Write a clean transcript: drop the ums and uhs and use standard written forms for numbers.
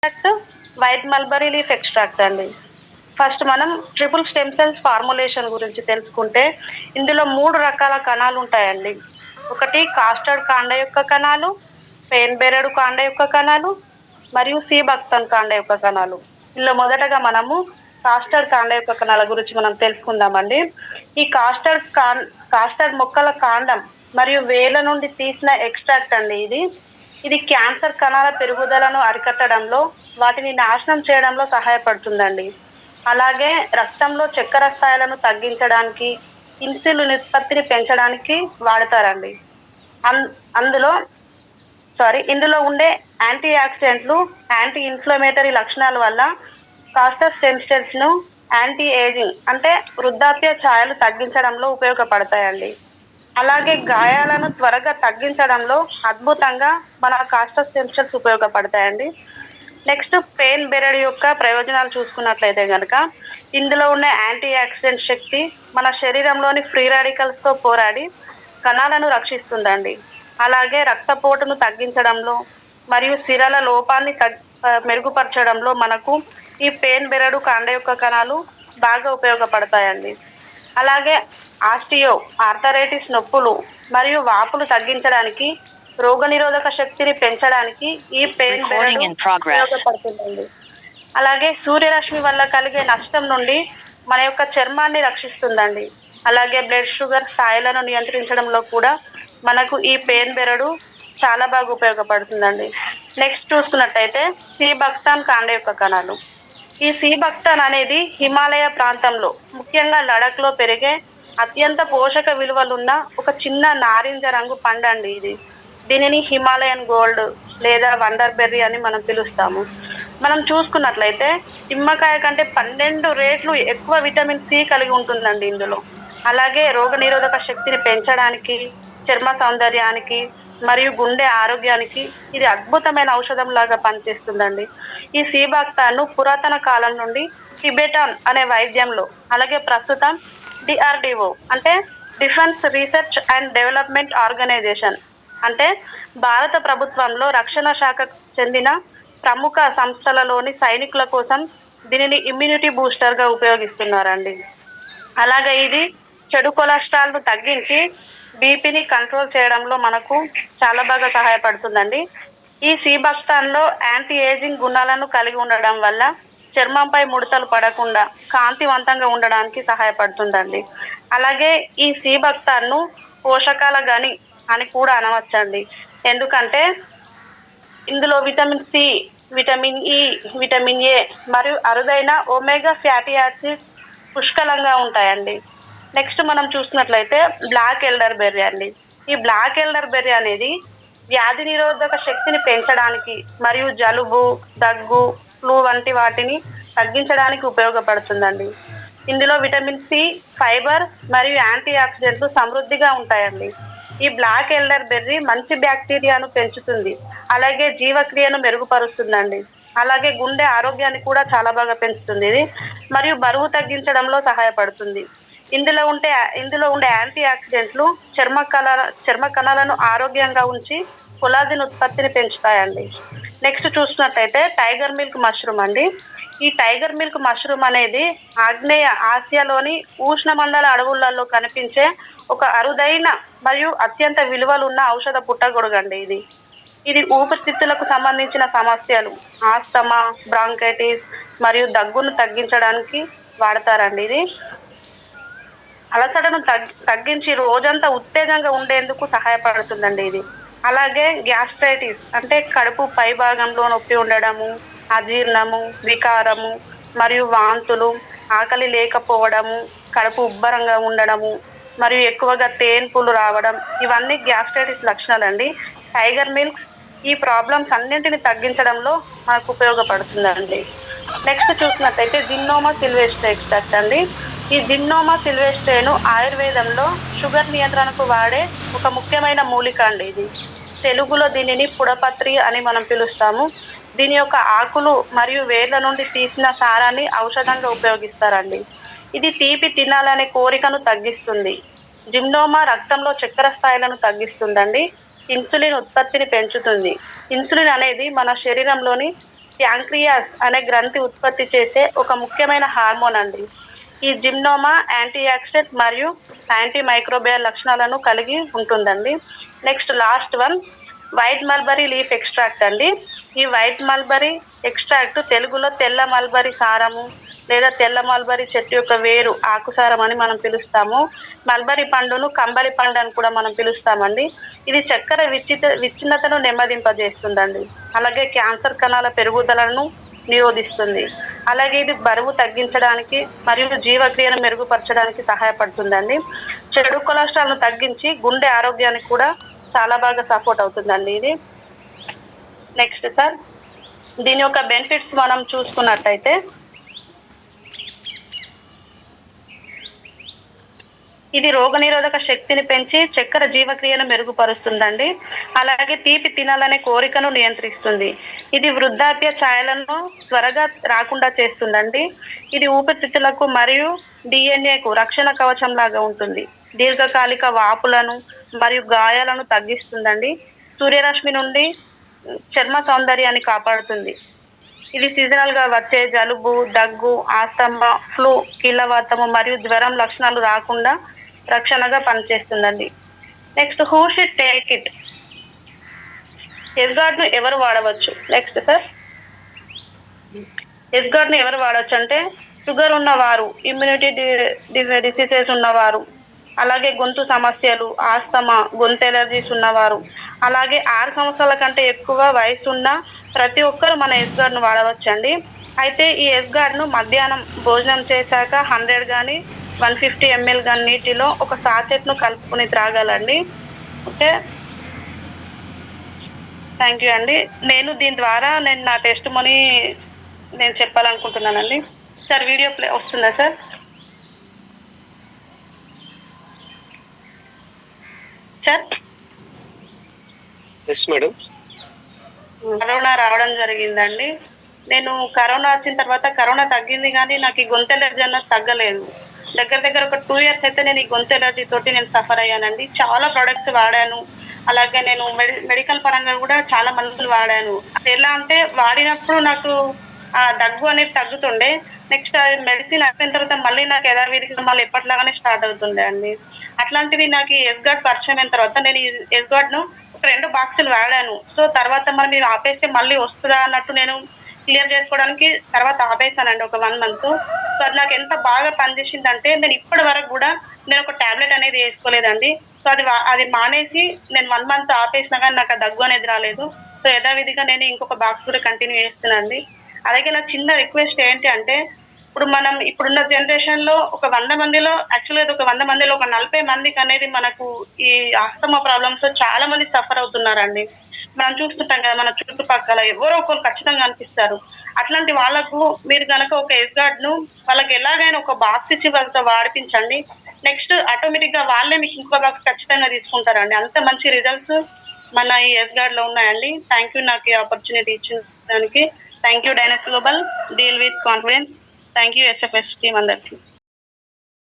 Extract white mulberry leaf extract అండి. First మనం triple stem cells formulation గురించి తెలుసుకుంటే ఇందులో 3 రకాల కణాలు ఉంటాయండి. ఒకటి కాస్టర్డ్ కాండ యొక్క కణాలు, పెయిన్ బెరడు కాండ యొక్క కణాలు మరియు సీబక్తన్ కాండ యొక్క కణాలు. ఇందులో మొదటగా మనము కాస్టర్డ్ కాండ యొక్క కణాల గురించి మనం తెలుసుకుందామండి. ఈ కాస్టర్డ్ మొక్కల కాండం మరియు వేర్ల నుండి తీసిన ఎక్స్ట్రాక్ట్ అండి ఇది క్యాన్సర్ కణాల పెరుగుదలను అరికట్టడంలో, వాటిని నాశనం చేయడంలో సహాయపడుతుందండి. అలాగే రక్తంలో చక్కెర స్థాయిలను తగ్గించడానికి, ఇన్సులిన్ ఉత్పత్తిని పెంచడానికి వాడతారండి. అన్ అందులో ఇందులో ఉండే యాంటీ ఆక్సిడెంట్లు, యాంటీ ఇన్ఫ్లమేటరీ లక్షణాల వల్ల కాస్టర్ స్టెమ్ సెల్స్ ను యాంటీ ఏజింగ్ అంటే వృద్ధాప్య ఛాయలు తగ్గించడంలో ఉపయోగపడతాయండి. అలాగే గాయాలను త్వరగా తగ్గించడంలో అద్భుతంగా మన కాస్టర్ స్టెమ్ సెల్స్ ఉపయోగపడతాయండి. నెక్స్ట్ పెయిన్ బెరడు యొక్క ప్రయోజనాలు చూసుకున్నట్లయితే గనక ఇందులో ఉన్న యాంటీ ఆక్సిడెంట్ శక్తి మన శరీరంలోని ఫ్రీ రాడికల్స్ తో పోరాడి కణాలను రక్షిస్తుందండి. అలాగే రక్తపోటును తగ్గించడంలో మరియు సిరల లోపాన్ని మెరుగుపరచడంలో మనకు ఈ పెయిన్ బెరడు కాండ యొక్క కణాలు బాగా ఉపయోగపడతాయండి. అలాగే ఆర్థరైటిస్ నొప్పులు మరియు వాపులు తగ్గించడానికి, రోగనిరోధక శక్తిని పెంచడానికి ఈ పెయిన్ బెరడు ఉపయోగపడుతుందండి. అలాగే సూర్యరశ్మి వల్ల కలిగే నష్టం నుండి మన యొక్క చర్మాన్ని రక్షిస్తుందండి. అలాగే బ్లడ్ షుగర్ స్థాయిలను నియంత్రించడంలో కూడా మనకు ఈ పెయిన్ బెరడు చాలా బాగా ఉపయోగపడుతుందండి. నెక్స్ట్ చూసుకున్నట్టయితే సీబక్తాన్ కాండ యొక్క కణాలు. ఈ సీబక్తాన్ అనేది హిమాలయ ప్రాంతంలో, ముఖ్యంగా లడఖ్ లో పెరిగే అత్యంత పోషక విలువలున్న ఒక చిన్న నారింజ రంగు పండండి ఇది. దీనిని హిమాలయన్ గోల్డ్ లేదా వండర్ బెర్రీ అని మనం పిలుస్తాము. మనం చూసుకున్నట్లయితే నిమ్మకాయ కంటే 12 రెట్లు ఎక్కువ విటమిన్ సి కలిగి ఉంటుందండి ఇందులో. అలాగే రోగనిరోధక శక్తిని పెంచడానికి, చర్మ సౌందర్యానికి మరియు గుండె ఆరోగ్యానికి ఇది అద్భుతమైన ఔషధం లాగా పనిచేస్తుందండి. ఈ సీబక్తాన్ను పురాతన కాలం నుండి టిబెటాన్ అనే వైద్యంలో, అలాగే ప్రస్తుతం డిఆర్డిఓ అంటే defence research and development organisation అంటే భారత ప్రభుత్వంలో రక్షణ శాఖకు చెందిన ప్రముఖ సంస్థలలోని సైనికుల కోసం దీనిని ఇమ్యూనిటీ బూస్టర్ గా ఉపయోగిస్తున్నారండి. అలాగే ఇది చెడు కొలెస్ట్రాల్ ను తగ్గించి బీపీని కంట్రోల్ చేయడంలో మనకు చాలా బాగా సహాయపడుతుందండి. ఈ సీబక్తాన్ లో యాంటీ ఏజింగ్ గుణాలను కలిగి ఉండడం వల్ల చర్మంపై ముడతలు పడకుండా కాంతివంతంగా ఉండడానికి సహాయపడుతుందండి. అలాగే ఈ సీబక్తాన్ ను పోషకాల గని అని కూడా అనవచ్చండి. ఎందుకంటే ఇందులో vitamin C, vitamin E, vitamin A మరియు అరుదైన ఒమేగా ఫ్యాటీ యాసిడ్స్ పుష్కలంగా ఉంటాయండి. నెక్స్ట్ మనం చూసినట్లయితే బ్లాక్ ఎల్డర్ బెర్రీ అండి. ఈ బ్లాక్ ఎల్డర్ బెర్రీ అనేది వ్యాధి నిరోధక శక్తిని పెంచడానికి మరియు జలుబు, దగ్గు, ఫ్లూ వంటి వాటిని తగ్గించడానికి ఉపయోగపడుతుందండి. ఇందులో విటమిన్ సి, ఫైబర్ మరియు యాంటీ ఆక్సిడెంట్లు సమృద్ధిగా ఉంటాయండి. ఈ బ్లాక్ ఎల్డర్ బెర్రీ మంచి బ్యాక్టీరియాను పెంచుతుంది, అలాగే జీవక్రియను మెరుగుపరుస్తుందండి. అలాగే గుండె ఆరోగ్యాన్ని కూడా చాలా బాగా పెంచుతుంది ఇది, మరియు బరువు తగ్గించడంలో సహాయపడుతుంది. ఇందులో ఉండే యాంటీ ఆక్సిడెంట్లు చర్మ కణాలను ఆరోగ్యంగా ఉంచి కొలాజిన్ ఉత్పత్తిని పెంచుతాయండి. నెక్స్ట్ చూసినట్టయితే టైగర్ మిల్క్ మష్రూమ్ అండి. ఈ టైగర్ మిల్క్ మష్రూమ్ అనేది ఆగ్నేయ ఆసియాలోని ఉష్ణమండల అడవులలో కనిపించే ఒక అరుదైన మరియు అత్యంత విలువలున్న ఔషధ పుట్టగొడుగండి ఇది ఊపిరితిత్తులకు సంబంధించిన సమస్యలు, ఆస్తమా, బ్రాంకైటిస్ మరియు దగ్గును తగ్గించడానికి వాడతారండి. ఇది అలసటను తగ్గించి రోజంతా ఉత్తేజంగా ఉండేందుకు సహాయపడుతుందండి ఇది. అలాగే గ్యాస్ట్రైటిస్ అంటే కడుపు పై భాగంలో నొప్పి ఉండడము, అజీర్ణము, వికారము మరియు వాంతులు, ఆకలి లేకపోవడము, కడుపు ఉబ్బరంగా ఉండడము మరియు ఎక్కువగా తేన్పులు రావడం, ఇవన్నీ గ్యాస్ట్రైటిస్ లక్షణాలండి. టైగర్ మిల్క్స్ ఈ ప్రాబ్లమ్స్ అన్నింటిని తగ్గించడంలో మనకు ఉపయోగపడుతుందండి. నెక్స్ట్ చూసినట్టయితే జిన్నోమా సిల్వెస్ట్రే ఎక్స్ట్రాక్ట్ అండి. ఈ జిన్నోమా సిల్వెస్ట్రేను ఆయుర్వేదంలో షుగర్ నియంత్రణకు వాడే ఒక ముఖ్యమైన మూలిక అండి ఇది. తెలుగులో దీనిని పుడపత్రి అని మనం పిలుస్తాము. దీని యొక్క ఆకులు మరియు వేర్ల నుండి తీసిన సారాన్ని ఔషధంగా ఉపయోగిస్తారండి. ఇది తీపి తినాలనే కోరికను తగ్గిస్తుంది. జిన్నోమా రక్తంలో చక్కెర స్థాయిలను తగ్గిస్తుందండి. ఇన్సులిన్ ఉత్పత్తిని పెంచుతుంది. ఇన్సులిన్ అనేది మన శరీరంలోని ప్యాంక్రియాస్ అనే గ్రంథి ఉత్పత్తి చేసే ఒక ముఖ్యమైన హార్మోన్ అండి. ఈ జిమ్నోమా యాంటీ ఆక్సిడెంట్ మరియు యాంటీ మైక్రోబియల్ లక్షణాలను కలిగి ఉంటుందండి. Next last one white mulberry leaf extract అండి. ఈ వైట్ మల్బరీ ఎక్స్ట్రాక్ట్ తెలుగులో తెల్ల మల్బరీ సారము లేదా తెల్ల మల్బరీ చెట్టు యొక్క వేరు ఆకుసారం అని మనం పిలుస్తాము. మల్బరీ పండును కంబలి పండు అని కూడా మనం పిలుస్తామండి. ఇది చక్కెర విచ్ఛిన్నతను నెమ్మదింపజేస్తుందండి. అలాగే క్యాన్సర్ కణాల పెరుగుదలను నిరోధిస్తుంది. అలాగే ఇది బరువు తగ్గించడానికి మరియు జీవక్రియను మెరుగుపరచడానికి సహాయపడుతుందండి. చెడు కొలెస్ట్రాల్ను తగ్గించి గుండె ఆరోగ్యానికి కూడా చాలా బాగా సపోర్ట్ అవుతుందండి ఇది. నెక్స్ట్ సార్, దీని యొక్క బెనిఫిట్స్ మనం చూసుకున్నట్టయితే ఇది రోగనిరోధక శక్తిని పెంచి చక్కెర జీవక్రియను మెరుగుపరుస్తుందండి. అలాగే తీపి తినాలనే కోరికను నియంత్రిస్తుంది. ఇది వృద్ధాప్య ఛాయలను త్వరగా రాకుండా చేస్తుందండి. ఇది ఊపిరితిత్తులకు మరియు డిఎన్ఏకు రక్షణ కవచం లాగా ఉంటుంది. దీర్ఘకాలిక వాపులను మరియు గాయాలను తగ్గిస్తుందండి. సూర్యరశ్మి నుండి చర్మ సౌందర్యాన్ని కాపాడుతుంది. ఇది సీజనల్ గా వచ్చే జలుబు, దగ్గు, ఆస్తమా, ఫ్లూ, కీళ్ళవాతము మరియు జ్వరం లక్షణాలు రాకుండా రక్షణగా పనిచేస్తుందండి. Next who should take it? Esgard ను ఎవరు వాడవచ్చు? నెక్స్ట్ సార్, ఎస్గార్డ్ ను ఎవరు వాడవచ్చు అంటే షుగర్ ఉన్నవారు, ఇమ్యూనిటీ డిసీజెస్ ఉన్నవారు, అలాగే గొంతు సమస్యలు, ఆస్తమా, గొంతు ఎలర్జీస్ ఉన్నవారు, అలాగే 6 సంవత్సరాల కంటే ఎక్కువ వయసు ఉన్న ప్రతి ఒక్కరు మన ఎస్గార్డ్ ను వాడవచ్చండి. అయితే ఈ ఎస్గార్డ్ ను మధ్యాహ్నం భోజనం చేశాక 100 కానీ 150 ml కానీ నీటిలో ఒక సాచెట్ ను కలుపుకొని త్రాగాలండి. ఓకే, థ్యాంక్ యూ అండి. నేను దీని ద్వారా నా టెస్ట్ మనీ నేను చెప్పాలనుకుంటున్నానండి. సార్ వీడియో ప్లే వస్తుందా సార్? సార్ మేడం, కరోనా రావడం జరిగిందండి. నేను కరోనా వచ్చిన తర్వాత కరోనా తగ్గింది కానీ నాకు ఈ గొంతు ఎలర్జీ అన్నది తగ్గలేదు. దగ్గర ఒక 2 years అయితే నేను ఈ గొంతు ఎలర్జీ తోటి నేను సఫర్ అయ్యానండి. చాలా ప్రొడక్ట్స్ వాడాను. అలాగే నేను మెడికల్ పరంగా కూడా చాలా మందులు వాడాను. అది ఎలా అంటే వాడినప్పుడు నాకు ఆ దగ్గు అనేది తగ్గుతుండే. నెక్స్ట్ మెడిసిన్ అయిపోయిన తర్వాత మళ్ళీ నాకు యథావిధిగా మళ్ళీ ఎప్పటిలాగానే స్టార్ట్ అవుతుండే అండి. అట్లాంటిది నాకు ఈ ఎస్గార్డ్ పరిచయం అయిన తర్వాత నేను ఈ ఎస్గార్డ్ ను ఒక 2 బాక్సులు వాడాను. సో తర్వాత మనం ఇది ఆపేస్తే మళ్ళీ వస్తుందా అన్నట్టు నేను క్లియర్ చేసుకోవడానికి తర్వాత ఆపేసానండి ఒక 1 month. సో అది నాకు ఎంత బాగా పనిచేసిందంటే నేను ఇప్పటి వరకు కూడా నేను ఒక టాబ్లెట్ అనేది వేసుకోలేదండి. సో అది మానేసి నేను 1 month ఆపేసినా కానీ నాకు ఆ దగ్గు అనేది రాలేదు. సో యథావిధిగా నేను ఇంకొక బాక్స్ కూడా కంటిన్యూ చేస్తున్నానండి. అలాగే నా చిన్న రిక్వెస్ట్ ఏంటి అంటే ఇప్పుడు మనం ఇప్పుడున్న జనరేషన్ లో ఒక 100 మందిలో యాక్చువల్గా ఒక 100 మందిలో ఒక 40 మందికి అనేది మనకు ఈ ఆస్తమా ప్రాబ్లమ్స్ లో చాలా మంది సఫర్ అవుతున్నారండి. మనం చూస్తుంటాం కదా మన చుట్టుపక్కల ఎవరో ఒకరు ఖచ్చితంగా అనిపిస్తారు. అట్లాంటి వాళ్ళకు మీరు కనుక ఒక ఎస్గార్డ్ ను వాళ్ళకి ఎలాగైనా ఒక బాక్స్ ఇచ్చి వాళ్ళతో వాడిపించండి. నెక్స్ట్ ఆటోమేటిక్ గా వాళ్ళే మీకు ఇంకో బాక్స్ ఖచ్చితంగా తీసుకుంటారండి. అంత మంచి రిజల్ట్స్ మన ఈ ఎస్గార్డ్ లో ఉన్నాయండి. థ్యాంక్ యూ నాకు ఈ ఆపర్చునిటీ ఇచ్చిన దానికి. Thank you Dynas global, deal with confidence. Thank you SFS team అందరికి.